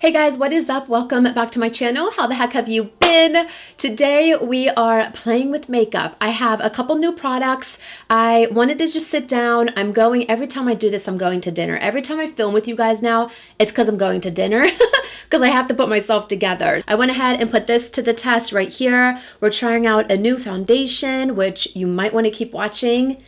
Hey guys, what is up? Welcome back to my channel. How the heck have you been? Today we are playing with makeup. I have a couple new products. I wanted to just sit down. Every time I do this, I'm going to dinner. Every time I film with you guys now, it's because I'm going to dinner because I have to put myself together. I went ahead and put this to the test right here. We're trying out a new foundation, which you might want to keep watching.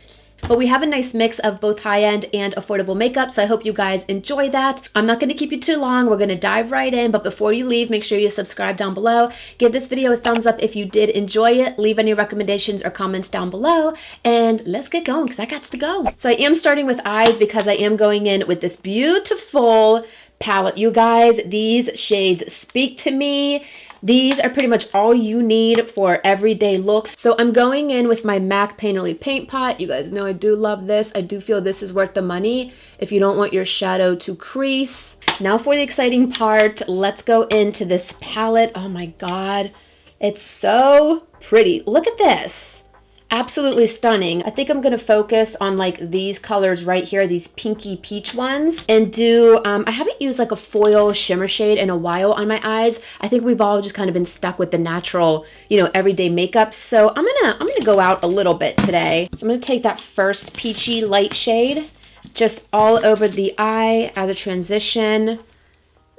But we have a nice mix of both high-end and affordable makeup, so I hope you guys enjoy that. I'm not going to keep you too long. We're going to dive right in, but before you leave, make sure you subscribe down below. Give this video a thumbs up if you did enjoy it. Leave any recommendations or comments down below, and let's get going because I got to go. So I am starting with eyes because I am going in with this beautiful palette. You guys, these shades speak to me. These are pretty much all you need for everyday looks. So I'm going in with my MAC Painterly Paint Pot. You guys know I do love this. I do feel this is worth the money if you don't want your shadow to crease. Now for the exciting part, let's go into this palette. Oh my God, it's so pretty. Look at this. Absolutely stunning. I think I'm going to focus on like these colors right here, these pinky peach ones, and do, I haven't used like a foil shimmer shade in a while on my eyes. I think we've all just kind of been stuck with the natural, everyday makeup. So I'm gonna go out a little bit today. So I'm going to take that first peachy light shade just all over the eye as a transition.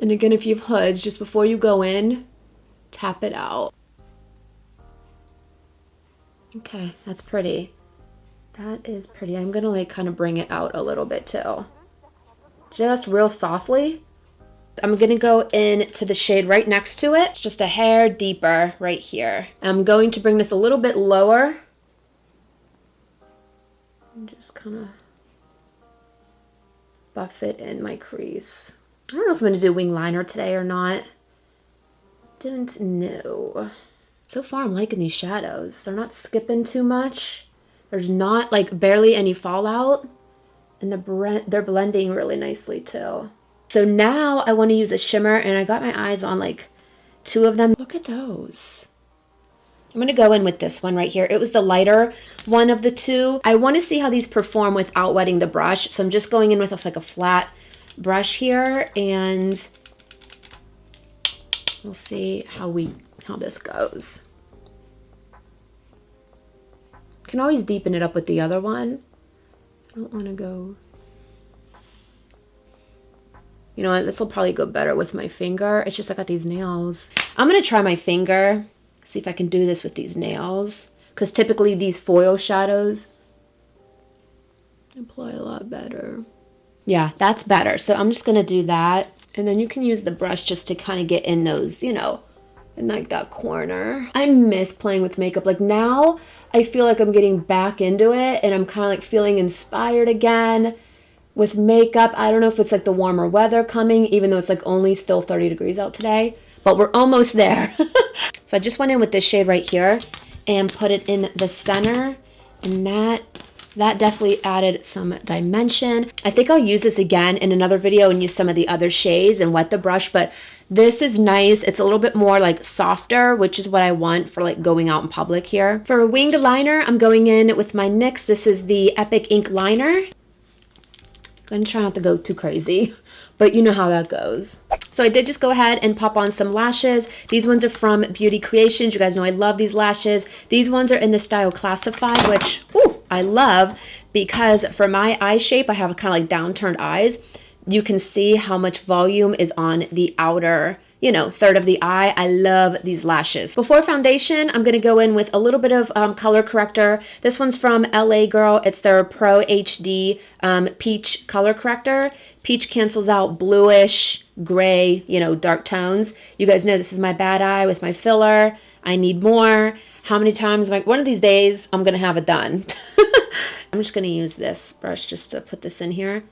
And again, if you have hoods, just before you go in, tap it out. Okay, that's pretty. That is pretty. I'm gonna like kind of bring it out a little bit too. Just real softly. I'm gonna go into the shade right next to it. It's just a hair deeper right here. I'm going to bring this a little bit lower. And just kind of buff it in my crease. I don't know if I'm gonna do wing liner today or not. Didn't know. So far, I'm liking these shadows. They're not skipping too much. There's not like barely any fallout. And they're blending really nicely too. So now I want to use a shimmer, and I got my eyes on like two of them. Look at those. I'm going to go in with this one right here. It was the lighter one of the two. I want to see how these perform without wetting the brush. So I'm just going in with like a flat brush here, and we'll see how this goes. Can always deepen it up with the other one. I don't want to go. You know what? This will probably go better with my finger. It's just I got these nails. I'm going to try my finger. See if I can do this with these nails. Because typically these foil shadows apply a lot better. Yeah, that's better. So I'm just going to do that. And then you can use the brush just to kind of get in those, in like that corner. I miss playing with makeup. Like now I feel like I'm getting back into it, and I'm kind of like feeling inspired again with makeup. I don't know if it's like the warmer weather coming, even though it's like only still 30 degrees out today, but we're almost there. So I just went in with this shade right here and put it in the center, and that definitely added some dimension. I think I'll use this again in another video and use some of the other shades and wet the brush, but this is nice. It's a little bit more like softer, which is what I want for like going out in public here. For a winged liner, I'm going in with my NYX. This is the Epic Ink Liner. I'm gonna try not to go too crazy, but you know how that goes. So I did just go ahead and pop on some lashes. These ones are from Beauty Creations. You guys know I love these lashes. These ones are in the style Classified, which I love because for my eye shape, I have kind of like downturned eyes. You can see how much volume is on the outer, third of the eye. I love these lashes. Before foundation, I'm going to go in with a little bit of color corrector. This one's from LA Girl. It's their Pro HD Peach color corrector. Peach cancels out bluish, gray, dark tones. You guys know this is my bad eye with my filler. I need more. How many times? Like one of these days, I'm going to have it done. I'm just going to use this brush just to put this in here.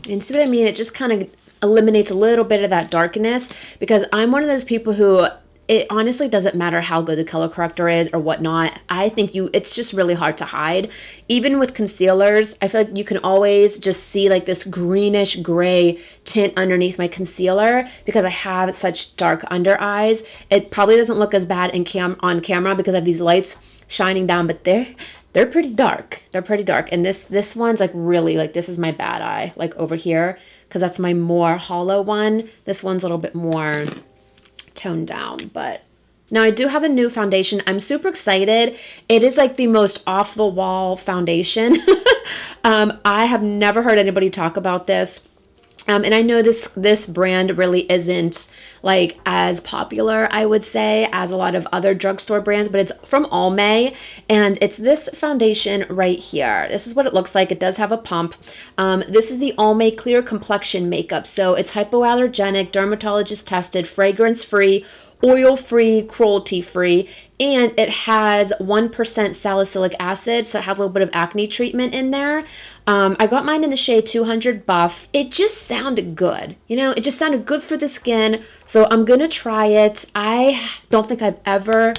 And see what I mean? It just kind of eliminates a little bit of that darkness, because I'm one of those people who it honestly doesn't matter how good the color corrector is or whatnot. I think it's just really hard to hide. Even with concealers, I feel like you can always just see like this greenish gray tint underneath my concealer because I have such dark under eyes. It probably doesn't look as bad on camera because I have these lights shining down, but they're pretty dark. They're pretty dark. And this one's like really like, this is my bad eye, like over here, because that's my more hollow one. This one's a little bit more toned down, but now I do have a new foundation. I'm super excited. It is like the most off the wall foundation. I have never heard anybody talk about this. And I know this brand really isn't like as popular, I would say, as a lot of other drugstore brands, but it's from Almay, and it's this foundation right here. This is what it looks like. It does have a pump. This is the Almay Clear Complexion Makeup. So it's hypoallergenic, dermatologist tested, fragrance free, oil-free, cruelty-free, and it has 1% salicylic acid, so I have a little bit of acne treatment in there. I got mine in the shade 200 Buff. It just sounded good. You know, it just sounded good for the skin, so I'm going to try it. I don't think I've ever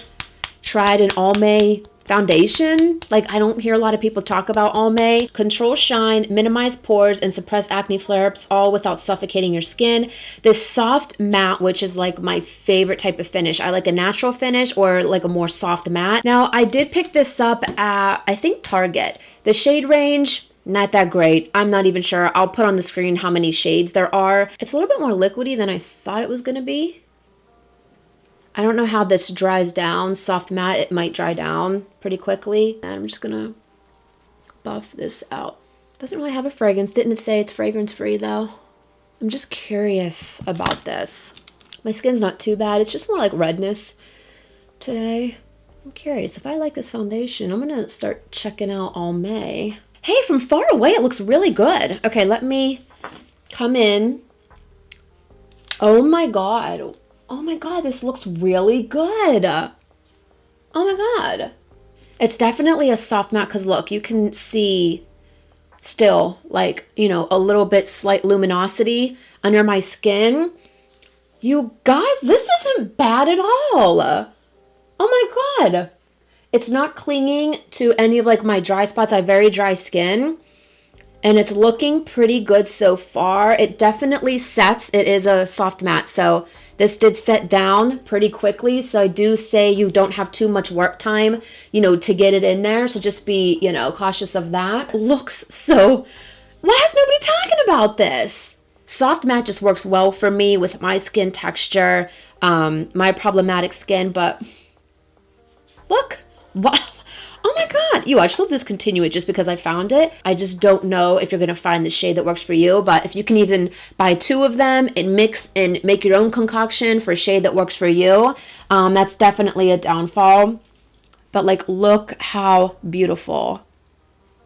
tried an Almay foundation. Like, I don't hear a lot of people talk about Almay. Control shine, minimize pores, and suppress acne flare-ups, all without suffocating your skin. This soft matte, which is like my favorite type of finish. I like a natural finish or like a more soft matte. Now, I did pick this up at, I think, Target. The shade range, not that great. I'm not even sure. I'll put on the screen how many shades there are. It's a little bit more liquidy than I thought it was going to be. I don't know how this dries down. Soft matte, it might dry down pretty quickly. And I'm just gonna buff this out. Doesn't really have a fragrance. Didn't it say it's fragrance free though? I'm just curious about this. My skin's not too bad. It's just more like redness today. I'm curious if I like this foundation. I'm gonna start checking out Almay. Hey, from far away, it looks really good. Okay, let me come in. Oh my God. Oh my God, this looks really good. Oh my God. It's definitely a soft matte because look, you can see still like, you know, a little bit slight luminosity under my skin. You guys, this isn't bad at all. Oh my God. It's not clinging to any of like my dry spots. I have very dry skin. And it's looking pretty good so far. It definitely sets. It is a soft matte. So this did set down pretty quickly. So I do say you don't have too much work time, you know, to get it in there. So just be, you know, cautious of that. It looks so... Why is nobody talking about this? Soft matte just works well for me with my skin texture, my problematic skin. But look. What? Oh my God, I should discontinue it just because I found it. I just don't know if you're going to find the shade that works for you, but if you can even buy two of them and mix and make your own concoction for a shade that works for you, that's definitely a downfall. But like, look how beautiful.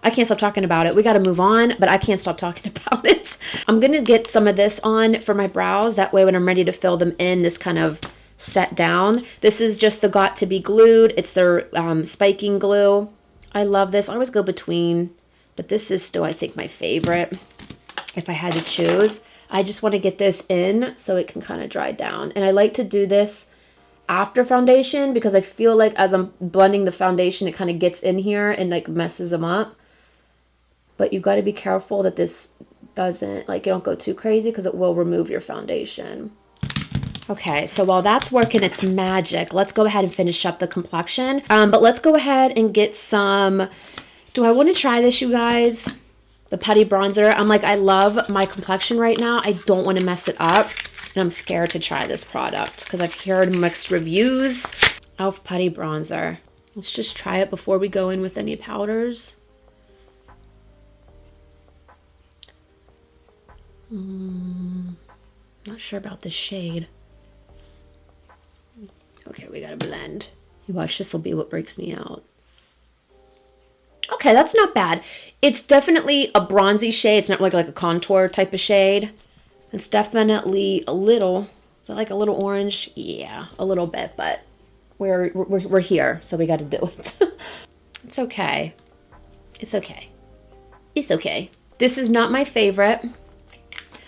I can't stop talking about it. We got to move on, but I can't stop talking about it. I'm going to get some of this on for my brows. That way when I'm ready to fill them in, this kind of set down. This is just the Got to Be Glued. It's their spiking glue. I love this. I always go between, but this is still, I think, my favorite if I had to choose. I just want to get this in so it can kind of dry down. And I like to do this after foundation because I feel like as I'm blending the foundation, it kind of gets in here and like messes them up. But you got to be careful that this doesn't, like, you don't go too crazy because it will remove your foundation. Okay, so while that's working its magic, let's go ahead and finish up the complexion. But let's go ahead and get some... Do I want to try this, you guys? The Putty Bronzer. I'm like, I love my complexion right now. I don't want to mess it up. And I'm scared to try this product because I've heard mixed reviews of Putty Bronzer. Let's just try it before we go in with any powders. Not sure about the shade. Okay, we gotta blend. You watch, this will be what breaks me out. Okay, that's not bad. It's definitely a bronzy shade. It's not like a contour type of shade. It's definitely a little, is that like a little orange? Yeah, a little bit, but we're here, so we gotta do it. It's okay. It's okay. It's okay. This is not my favorite.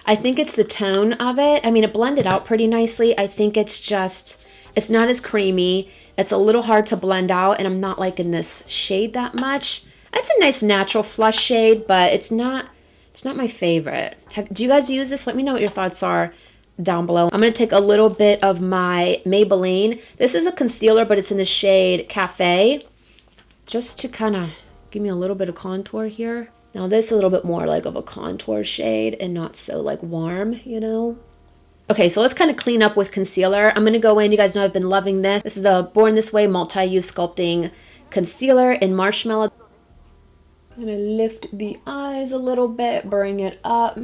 I think it's the tone of it. I mean, it blended out pretty nicely. I think it's just, it's not as creamy. It's a little hard to blend out, and I'm not liking this shade that much. It's a nice natural flush shade, but it's not my favorite. Do you guys use this? Let me know what your thoughts are down below. I'm going to take a little bit of my Maybelline. This is a concealer, but it's in the shade Cafe, just to kind of give me a little bit of contour here. Now this is a little bit more like of a contour shade and not so like warm, you know? Okay, so let's kind of clean up with concealer. I'm going to go in. You guys know I've been loving this. This is the Born This Way Multi-Use Sculpting Concealer in Marshmallow. I'm going to lift the eyes a little bit, bring it up.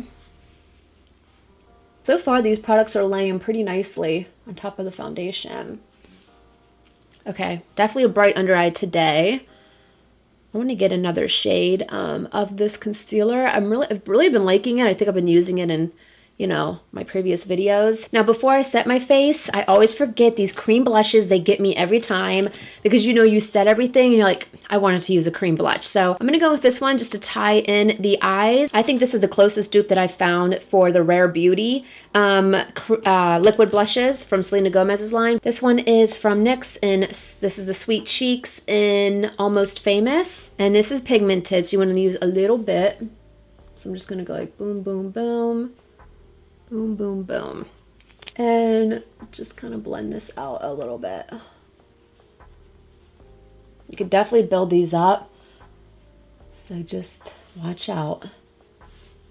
So far, these products are laying pretty nicely on top of the foundation. Okay, definitely a bright under eye today. I want to get another shade of this concealer. I've really been liking it. I think I've been using it in, you know, my previous videos. Now, before I set my face, I always forget these cream blushes. They get me every time because, you know, you set everything and you're like, I wanted to use a cream blush. So I'm going to go with this one just to tie in the eyes. I think this is the closest dupe that I found for the Rare Beauty liquid blushes from Selena Gomez's line. This one is from NYX, and this is the Sweet Cheeks in Almost Famous. And this is pigmented, so you want to use a little bit. So I'm just going to go like boom, boom, boom. Boom, boom, boom. And just kind of blend this out a little bit. You could definitely build these up. So just watch out.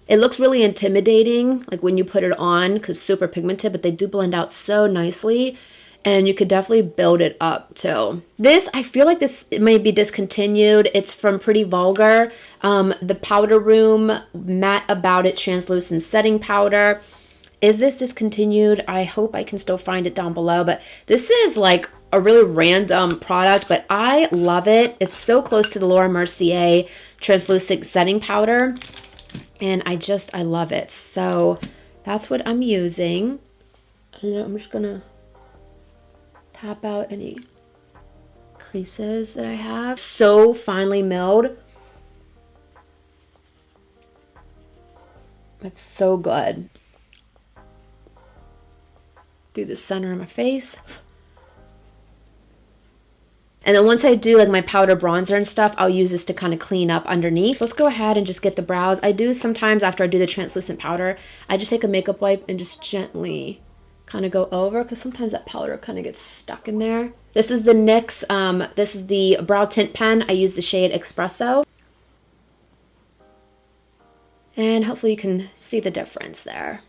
It looks really intimidating, like when you put it on, because super pigmented, but they do blend out so nicely. And you could definitely build it up too. This, I feel like this may be discontinued. It's from Pretty Vulgar. The Powder Room Matte About It Translucent Setting Powder. Is this discontinued? I hope I can still find it down below, but this is like a really random product, but I love it. It's so close to the Laura Mercier Translucent Setting Powder, and I love it. So that's what I'm using. And I'm just gonna tap out any creases that I have. So finely milled. It's so good. Do the center of my face. And then once I do like my powder bronzer and stuff, I'll use this to kind of clean up underneath. Let's go ahead and just get the brows. I do sometimes after I do the translucent powder, I just take a makeup wipe and just gently kind of go over, because sometimes that powder kind of gets stuck in there. This is the NYX, this is the brow tint pen. I use the shade Espresso. And hopefully you can see the difference there.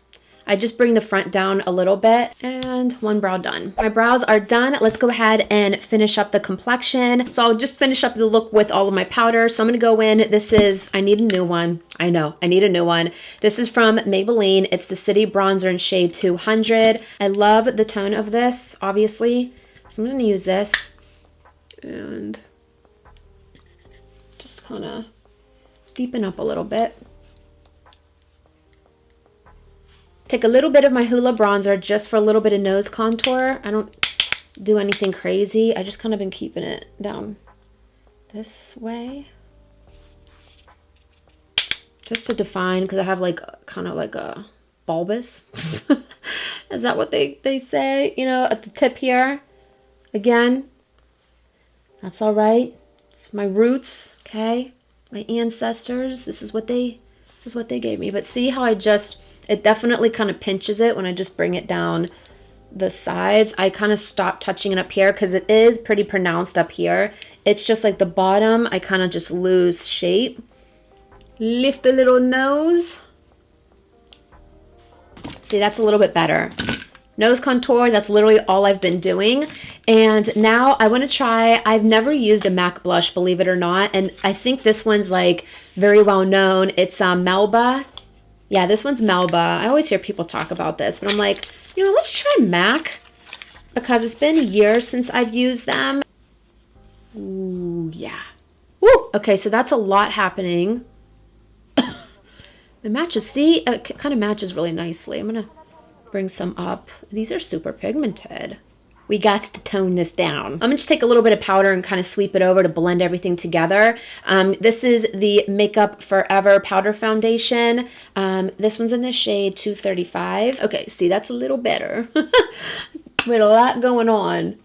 I just bring the front down a little bit, and one brow done. My brows are done. Let's go ahead and finish up the complexion. So I'll just finish up the look with all of my powder. So I'm gonna go in, this is, I need a new one. I know, I need a new one. This is from Maybelline. It's the City Bronzer in shade 200. I love the tone of this, obviously. So I'm gonna use this and just kind of deepen up a little bit. Take a little bit of my Hoola bronzer just for a little bit of nose contour. I don't do anything crazy. I just kind of been keeping it down this way. Just to define, because I have like kind of like a bulbous. Is that what they say? You know, at the tip here. Again, that's all right. It's my roots, okay? My ancestors. This is what they gave me. But see how I just... It definitely kind of pinches it when I just bring it down the sides. I kind of stop touching it up here because it is pretty pronounced up here. It's just like the bottom, I kind of just lose shape. Lift the little nose. See, that's a little bit better. Nose contour, that's literally all I've been doing. And now I want to try, I've never used a MAC blush, believe it or not. And I think this one's like very well known. It's Melba. Yeah, this one's Melba. I always hear people talk about this, but I'm like, you know, let's try MAC because it's been a year since I've used them. Ooh, yeah. Woo! Okay, so that's a lot happening. It matches, see? It kind of matches really nicely. I'm going to bring some up. These are super pigmented. We got to tone this down. I'm gonna just take a little bit of powder and kind of sweep it over to blend everything together. This is the Makeup Forever Powder Foundation. This one's in the shade 235. Okay, see, that's a little better. We had a lot going on.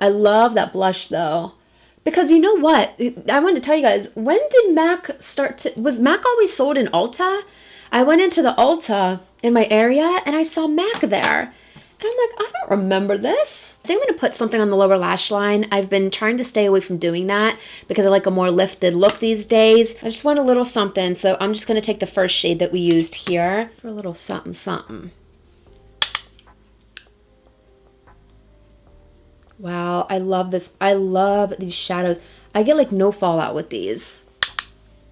I love that blush though. Because you know what? I wanted to tell you guys, when did MAC start to, was MAC always sold in Ulta? I went into the Ulta in my area and I saw MAC there. And I'm like, I don't remember this. I think I'm gonna put something on the lower lash line. I've been trying to stay away from doing that because I like a more lifted look these days. I just want a little something, so I'm just gonna take the first shade that we used here for a little something something. Wow, I love this. I love these shadows. I get like no fallout with these.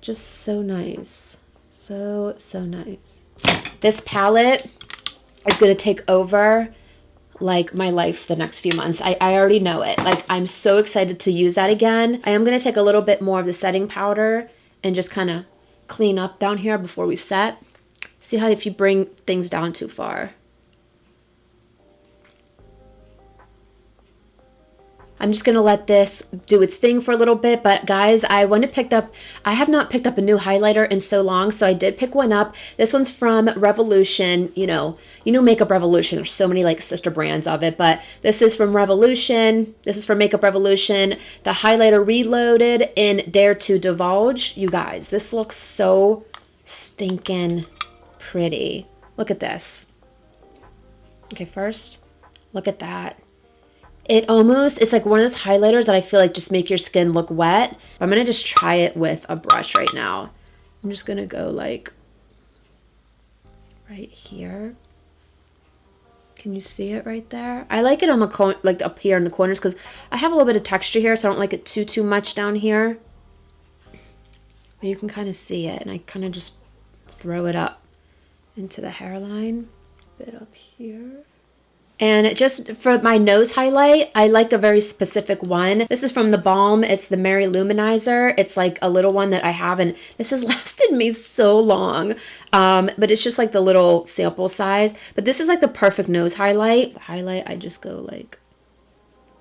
Just so nice. So nice. This palette is going to take over like my life the next few months. I already know it. Like, I'm so excited to use that again. I am going to take a little bit more of the setting powder and just kind of clean up down here before we set. See how if you bring things down too far. I'm just going to let this do its thing for a little bit. But guys, I have not picked up a new highlighter in so long. So I did pick one up. This one's from Revolution. You know Makeup Revolution. There's so many like sister brands of it. But this is from Revolution. This is from Makeup Revolution. The highlighter Reloaded in Dare to Divulge. You guys, this looks so stinking pretty. Look at this. Okay, first, look at that. It's like one of those highlighters that I feel like just make your skin look wet. I'm going to just try it with a brush right now. I'm just going to go like right here. Can you see it right there? I like it on the like up here in the corners because I have a little bit of texture here, so I don't like it too much down here. But you can kind of see it, and I kind of just throw it up into the hairline. A bit up here. And just for my nose highlight, I like a very specific one. This is from the Balm. It's the Lou Manizer. It's like a little one that I have, and this has lasted me so long. But it's just like the little sample size. But this is like the perfect nose highlight. The highlight, I just go like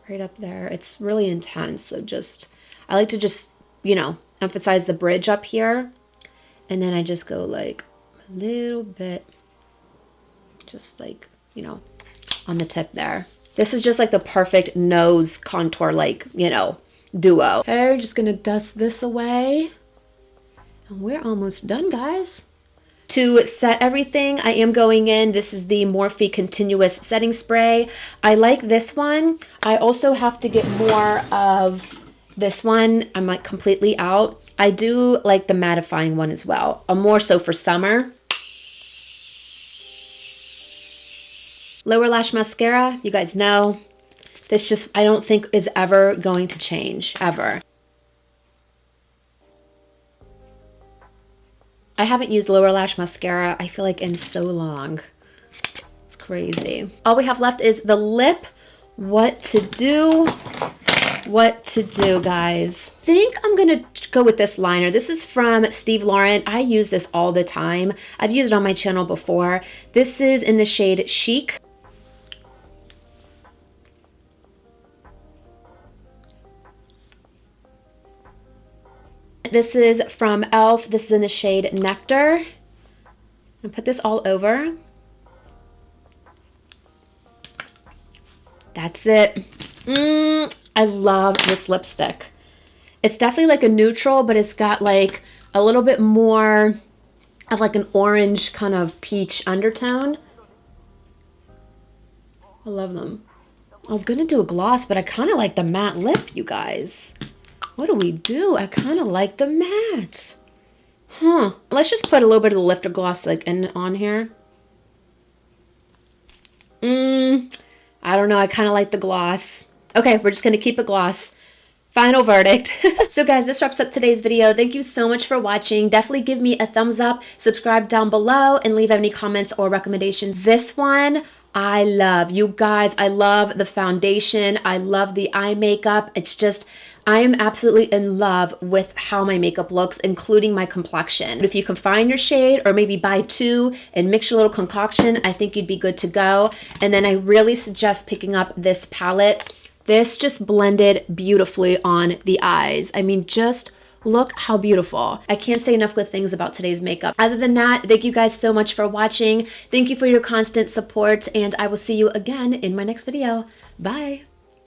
right up there. It's really intense. So I like to just, emphasize the bridge up here. And then I just go like a little bit, just like, on the tip there. This is just like the perfect nose contour, like, duo. Okay, we're just gonna dust this away. And we're almost done, guys. To set everything, I am going in. This is the Morphe Continuous Setting Spray. I like this one. I also have to get more of this one. I'm like completely out. I do like the mattifying one as well. More so for summer. Lower lash mascara, you guys know, this just, I don't think is ever going to change, ever. I haven't used lower lash mascara, I feel like in so long. It's crazy. All we have left is the lip. What to do, guys. I think I'm gonna go with this liner. This is from Steve Laurent. I use this all the time. I've used it on my channel before. This is in the shade Chic. This is from e.l.f. This is in the shade Nectar. I'm gonna put this all over. That's it. I love this lipstick. It's definitely like a neutral, but it's got like a little bit more of like an orange kind of peach undertone. I love them. I was gonna do a gloss, but I kind of like the matte lip, you guys. What do we do? I kind of like the matte. Let's just put a little bit of the lifter gloss like on here. I don't know. I kind of like the gloss. Okay, we're just going to keep it gloss. Final verdict. So guys, this wraps up today's video. Thank you so much for watching. Definitely give me a thumbs up, subscribe down below, and leave any comments or recommendations. This one, I love. You guys, I love the foundation. I love the eye makeup. It's just, I am absolutely in love with how my makeup looks, including my complexion. If you can find your shade or maybe buy two and mix your little concoction, I think you'd be good to go. And then I really suggest picking up this palette. This just blended beautifully on the eyes. I mean, just look how beautiful. I can't say enough good things about today's makeup. Other than that, thank you guys so much for watching. Thank you for your constant support, and I will see you again in my next video. Bye.